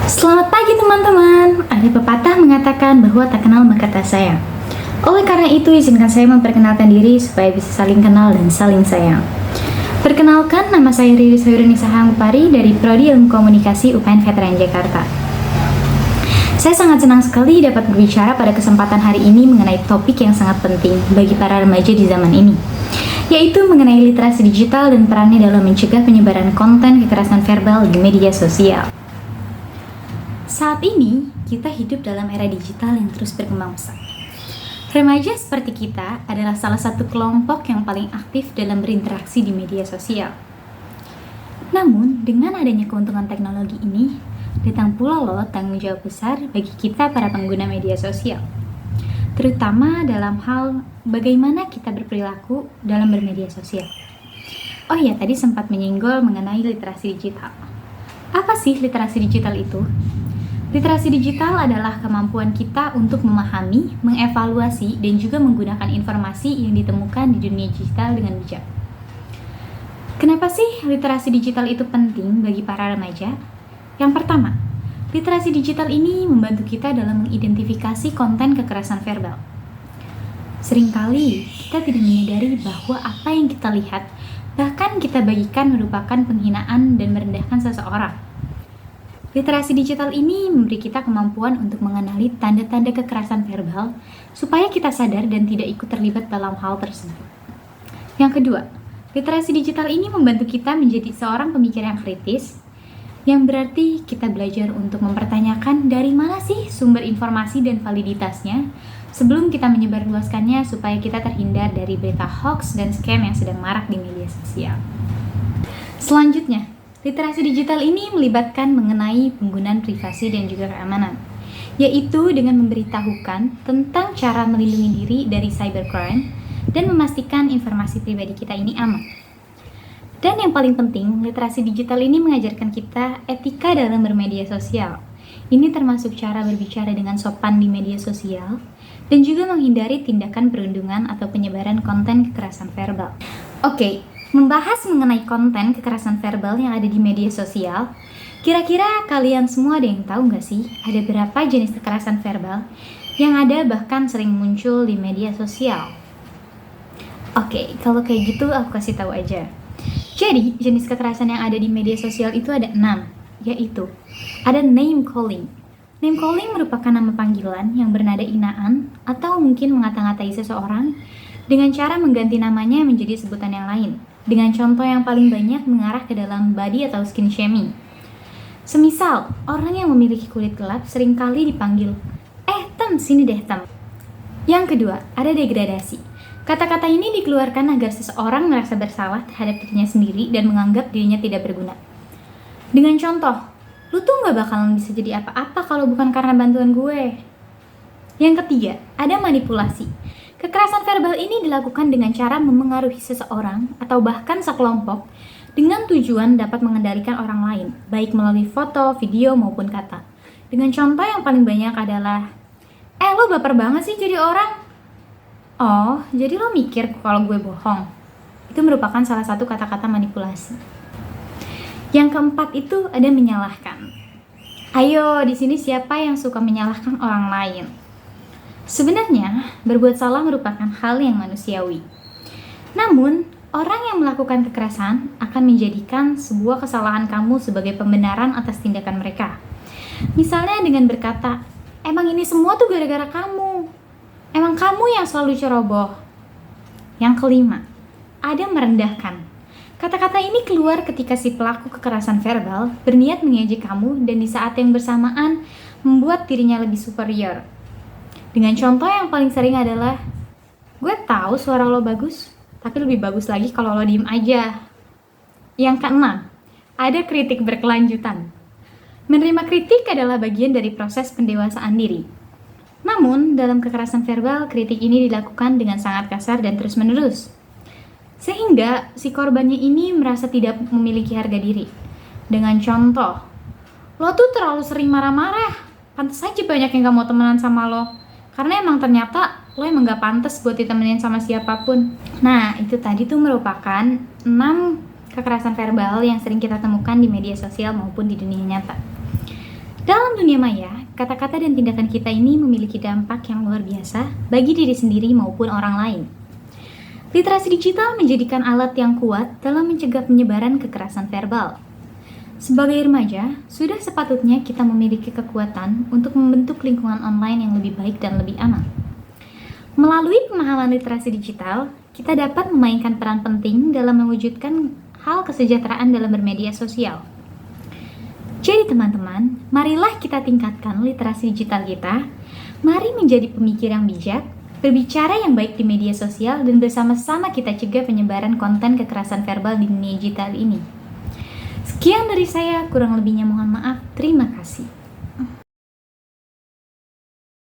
Selamat pagi teman-teman. Ada pepatah mengatakan bahwa tak kenal maka tak sayang. Oleh karena itu, izinkan saya memperkenalkan diri supaya bisa saling kenal dan saling sayang. Perkenalkan, nama saya Riri Sayurinisa Hangupari dari Prodi Ilmu Komunikasi UPN Veteran Jakarta. Saya sangat senang sekali dapat berbicara pada kesempatan hari ini mengenai topik yang sangat penting bagi para remaja di zaman ini, yaitu mengenai literasi digital dan perannya dalam mencegah penyebaran konten kekerasan verbal di media sosial. Saat ini, kita hidup dalam era digital yang terus berkembang pesat. Remaja seperti kita adalah salah satu kelompok yang paling aktif dalam berinteraksi di media sosial. Namun, dengan adanya keuntungan teknologi ini, datang pula loh tanggung jawab besar bagi kita para pengguna media sosial. Terutama dalam hal bagaimana kita berperilaku dalam bermedia sosial. Oh ya, tadi sempat menyinggol mengenai literasi digital. Apa sih literasi digital itu? Literasi digital adalah kemampuan kita untuk memahami, mengevaluasi, dan juga menggunakan informasi yang ditemukan di dunia digital dengan bijak. Kenapa sih literasi digital itu penting bagi para remaja? Yang pertama, literasi digital ini membantu kita dalam mengidentifikasi konten kekerasan verbal. Seringkali kita tidak menyadari bahwa apa yang kita lihat, bahkan kita bagikan merupakan penghinaan dan merendahkan seseorang. Literasi digital ini memberi kita kemampuan untuk mengenali tanda-tanda kekerasan verbal supaya kita sadar dan tidak ikut terlibat dalam hal tersebut. Yang kedua, literasi digital ini membantu kita menjadi seorang pemikir yang kritis, yang berarti kita belajar untuk mempertanyakan dari mana sih sumber informasi dan validitasnya sebelum kita menyebarluaskannya supaya kita terhindar dari berita hoax dan scam yang sedang marak di media sosial. Selanjutnya, literasi digital ini melibatkan mengenai penggunaan privasi dan juga keamanan, yaitu dengan memberitahukan tentang cara melindungi diri dari cybercrime dan memastikan informasi pribadi kita ini aman. Dan yang paling penting, literasi digital ini mengajarkan kita etika dalam bermedia sosial. Ini termasuk cara berbicara dengan sopan di media sosial dan juga menghindari tindakan perundungan atau penyebaran konten kekerasan verbal. Oke, membahas mengenai konten kekerasan verbal yang ada di media sosial, kira-kira kalian semua ada yang tahu nggak sih ada berapa jenis kekerasan verbal yang ada bahkan sering muncul di media sosial? Oke, kalau kayak gitu aku kasih tahu aja. Jadi, jenis kekerasan yang ada di media sosial itu ada 6, yaitu ada name calling. Name calling merupakan nama panggilan yang bernada hinaan atau mungkin mengata-ngatai seseorang dengan cara mengganti namanya menjadi sebutan yang lain, dengan contoh yang paling banyak mengarah ke dalam body atau skin shaming. Semisal, orang yang memiliki kulit gelap seringkali dipanggil, Tem, sini deh Tem. Yang kedua, ada degradasi. Kata-kata ini dikeluarkan agar seseorang merasa bersalah terhadap dirinya sendiri dan menganggap dirinya tidak berguna. Dengan contoh, lu tuh gak bakalan bisa jadi apa-apa kalau bukan karena bantuan gue. Yang ketiga, ada manipulasi. Kekerasan verbal ini dilakukan dengan cara memengaruhi seseorang atau bahkan sekelompok dengan tujuan dapat mengendalikan orang lain, baik melalui foto, video, maupun kata. Dengan contoh yang paling banyak adalah, lo baper banget sih jadi orang. Oh, jadi lo mikir kalau gue bohong. Itu merupakan salah satu kata-kata manipulasi. Yang keempat itu ada menyalahkan. Ayo, di sini siapa yang suka menyalahkan orang lain? Sebenarnya, berbuat salah merupakan hal yang manusiawi. Namun, orang yang melakukan kekerasan akan menjadikan sebuah kesalahan kamu sebagai pembenaran atas tindakan mereka. Misalnya dengan berkata, emang ini semua tuh gara-gara kamu. Emang kamu yang selalu ceroboh. Yang kelima, ada merendahkan. Kata-kata ini keluar ketika si pelaku kekerasan verbal berniat mengejek kamu dan di saat yang bersamaan membuat dirinya lebih superior. Dengan contoh yang paling sering adalah, gue tahu suara lo bagus, tapi lebih bagus lagi kalau lo diem aja. Yang keenam, ada kritik berkelanjutan. Menerima kritik adalah bagian dari proses pendewasaan diri. Namun, dalam kekerasan verbal, kritik ini dilakukan dengan sangat kasar dan terus-menerus. Sehingga, si korbannya ini merasa tidak memiliki harga diri. Dengan contoh, lo tuh terlalu sering marah-marah, pantas aja banyak yang gak mau temenan sama lo. Karena emang ternyata lo emang gak pantas buat ditemenin sama siapapun. Nah, itu tadi tuh merupakan 6 kekerasan verbal yang sering kita temukan di media sosial maupun di dunia nyata. Dalam dunia maya, kata-kata dan tindakan kita ini memiliki dampak yang luar biasa bagi diri sendiri maupun orang lain. Literasi digital menjadikan alat yang kuat dalam mencegah penyebaran kekerasan verbal. Sebagai remaja, sudah sepatutnya kita memiliki kekuatan untuk membentuk lingkungan online yang lebih baik dan lebih aman. Melalui pemahaman literasi digital, kita dapat memainkan peran penting dalam mewujudkan hal kesejahteraan dalam bermedia sosial. Jadi teman-teman, marilah kita tingkatkan literasi digital kita. Mari menjadi pemikir yang bijak, berbicara yang baik di media sosial, dan bersama-sama kita cegah penyebaran konten kekerasan verbal di dunia digital ini. Sekian dari saya, kurang lebihnya mohon maaf. Terima kasih.